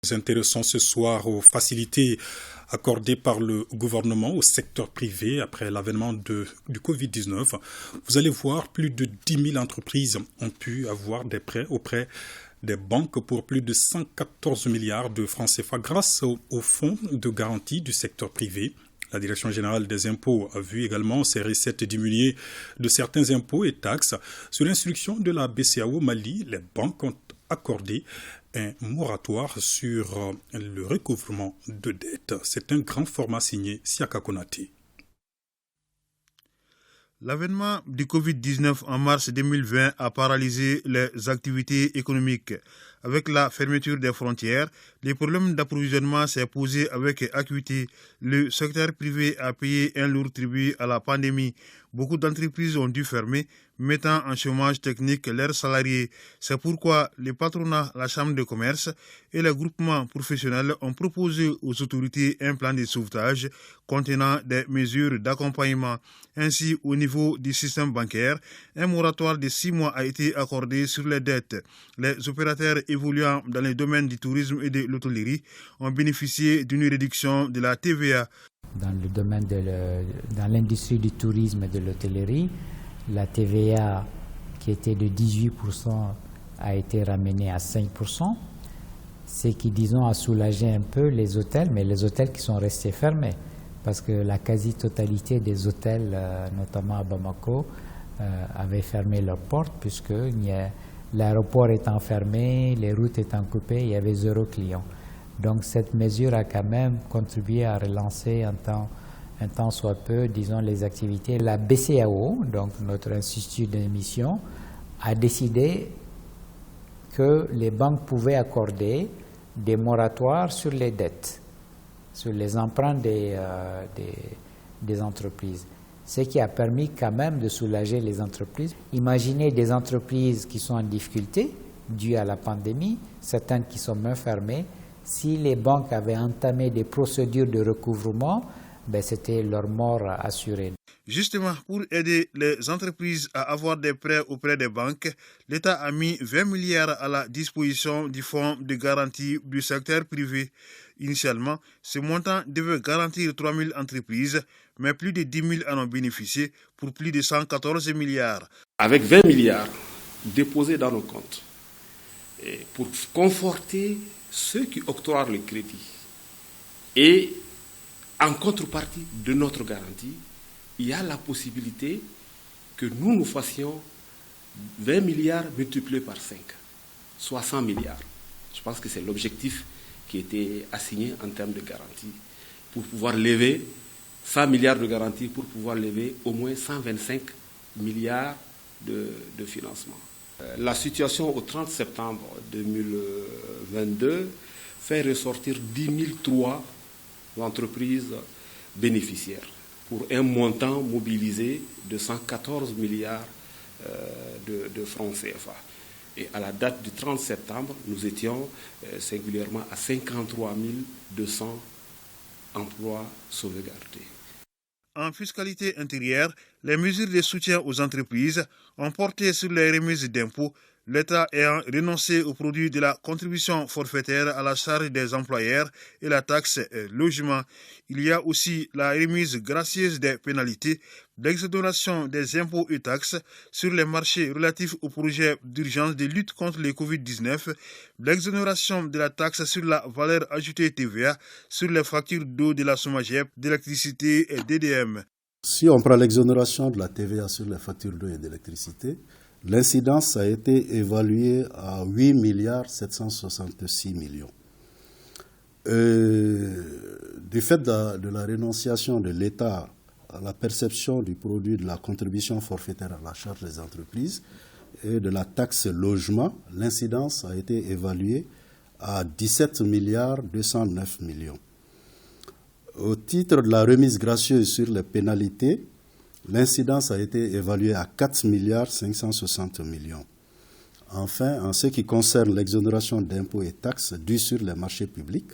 Nous intéressons ce soir aux facilités accordées par le gouvernement au secteur privé après l'avènement du Covid-19. Vous allez voir, plus de 10 000 entreprises ont pu avoir des prêts auprès des banques pour plus de 114 milliards de francs CFA grâce au fonds de garantie du secteur privé. La Direction générale des impôts a vu également ses recettes diminuer de certains impôts et taxes. Sur l'instruction de la BCEAO Mali, les banques ont accordé un moratoire sur le recouvrement de dettes. C'est un grand format signé Siaka Konaté. L'avènement du Covid-19 en mars 2020 a paralysé les activités économiques. Avec la fermeture des frontières, les problèmes d'approvisionnement s'est posé avec acuité. Le secteur privé a payé un lourd tribut à la pandémie. Beaucoup d'entreprises ont dû fermer, mettant en chômage technique leurs salariés. C'est pourquoi les patronats, la Chambre de commerce et les groupements professionnels ont proposé aux autorités un plan de sauvetage contenant des mesures d'accompagnement. Ainsi, au niveau du système bancaire, un moratoire de 6 mois a été accordé sur les dettes. Les opérateurs évoluant dans les domaines du tourisme et de l'hôtellerie ont bénéficié d'une réduction de la TVA. Dans le domaine dans l'industrie du tourisme et de l'hôtellerie, la TVA qui était de 18% a été ramenée à 5%, ce qui, disons, a soulagé un peu les hôtels, mais les hôtels qui sont restés fermés, parce que la quasi-totalité des hôtels, notamment à Bamako, avaient fermé leurs portes, puisque l'aéroport étant fermé, les routes étant coupées, il y avait 0 client. Donc cette mesure a quand même contribué à relancer un temps soit peu, disons, les activités. La BCEAO, donc notre institut d'émission, a décidé que les banques pouvaient accorder des moratoires sur les dettes, sur les emprunts des entreprises, ce qui a permis quand même de soulager les entreprises. Imaginez des entreprises qui sont en difficulté dues à la pandémie, certaines qui sont même fermées. Si les banques avaient entamé des procédures de recouvrement, c'était leur mort assurée. Justement, pour aider les entreprises à avoir des prêts auprès des banques, l'État a mis 20 milliards à la disposition du fonds de garantie du secteur privé. Initialement, ce montant devait garantir 3 000 entreprises, mais plus de 10 000 en ont bénéficié pour plus de 114 milliards. Avec 20 milliards déposés dans nos comptes, et pour conforter ceux qui octroient le crédit et en contrepartie de notre garantie, il y a la possibilité que nous fassions 20 milliards multipliés par 5, soit 100 milliards. Je pense que c'est l'objectif qui était assigné en termes de garantie pour pouvoir lever 100 milliards de garantie, pour pouvoir lever au moins 125 milliards de financement. La situation au 30 septembre 2022 fait ressortir 10 003 entreprises bénéficiaires pour un montant mobilisé de 114 milliards de francs CFA. Et à la date du 30 septembre, nous étions singulièrement à 53 200 emplois sauvegardés. En fiscalité intérieure, les mesures de soutien aux entreprises ont porté sur les remises d'impôts, l'État ayant renoncé au produit de la contribution forfaitaire à la charge des employeurs et la taxe logement. Il y a aussi la remise gracieuse des pénalités, l'exonération des impôts et taxes sur les marchés relatifs au projet d'urgence de lutte contre le Covid-19, l'exonération de la taxe sur la valeur ajoutée TVA sur les factures d'eau de la SOMAGEP, d'électricité et d'EDM. Si on prend l'exonération de la TVA sur les factures d'eau et d'électricité, l'incidence a été évaluée à 8 766 millions. Du fait de la renonciation de l'État à la perception du produit de la contribution forfaitaire à la charge des entreprises et de la taxe logement, l'incidence a été évaluée à 17 209 millions. Au titre de la remise gracieuse sur les pénalités, l'incidence a été évaluée à 4 560 millions. Enfin, en ce qui concerne l'exonération d'impôts et taxes dus sur les marchés publics,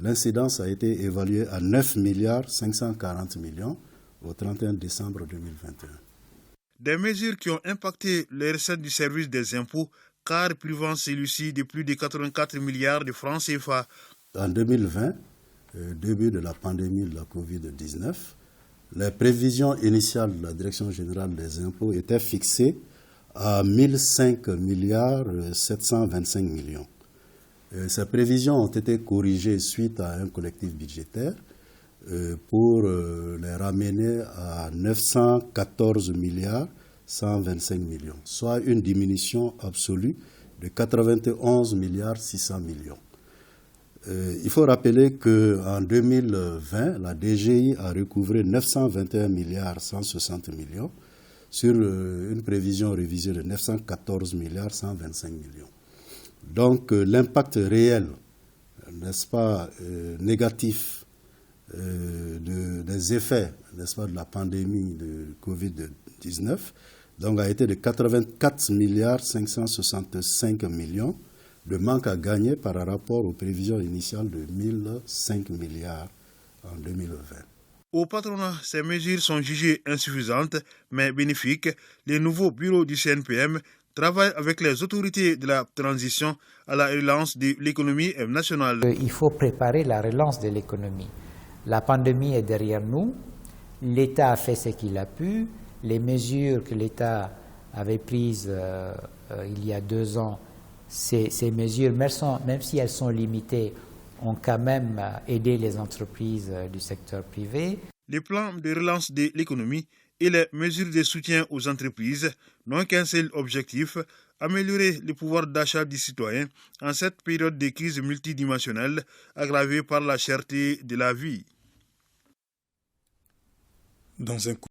l'incidence a été évaluée à 9 540 millions au 31 décembre 2021. Des mesures qui ont impacté les recettes du service des impôts car privant celui-ci de plus de 84 milliards de francs CFA. En 2020, début de la pandémie de la Covid-19, les prévisions initiales de la Direction générale des impôts étaient fixées à 1005 milliards 725 millions. Ces prévisions ont été corrigées suite à un collectif budgétaire pour les ramener à 914 milliards 125 millions, soit une diminution absolue de 91 milliards 600 millions. Il faut rappeler qu'en 2020, la DGI a recouvré 921 milliards 160 millions sur une prévision révisée de 914 milliards 125 millions. Donc l'impact réel, n'est-ce pas, négatif des effets, n'est-ce pas, de la pandémie de Covid-19, donc a été de 84 milliards 565 millions de manque à gagner par rapport aux prévisions initiales de 1005 milliards en 2020. Au patronat, ces mesures sont jugées insuffisantes mais bénéfiques. Les nouveaux bureaux du CNPM travaillent avec les autorités de la transition à la relance de l'économie nationale. Il faut préparer la relance de l'économie. La pandémie est derrière nous. L'État a fait ce qu'il a pu. Les mesures que l'État avait prises il y a 2 ans, ces mesures, même si elles sont limitées, ont quand même aidé les entreprises du secteur privé. Les plans de relance de l'économie et les mesures de soutien aux entreprises n'ont qu'un seul objectif, améliorer le pouvoir d'achat des citoyens en cette période de crise multidimensionnelle aggravée par la cherté de la vie. Dans un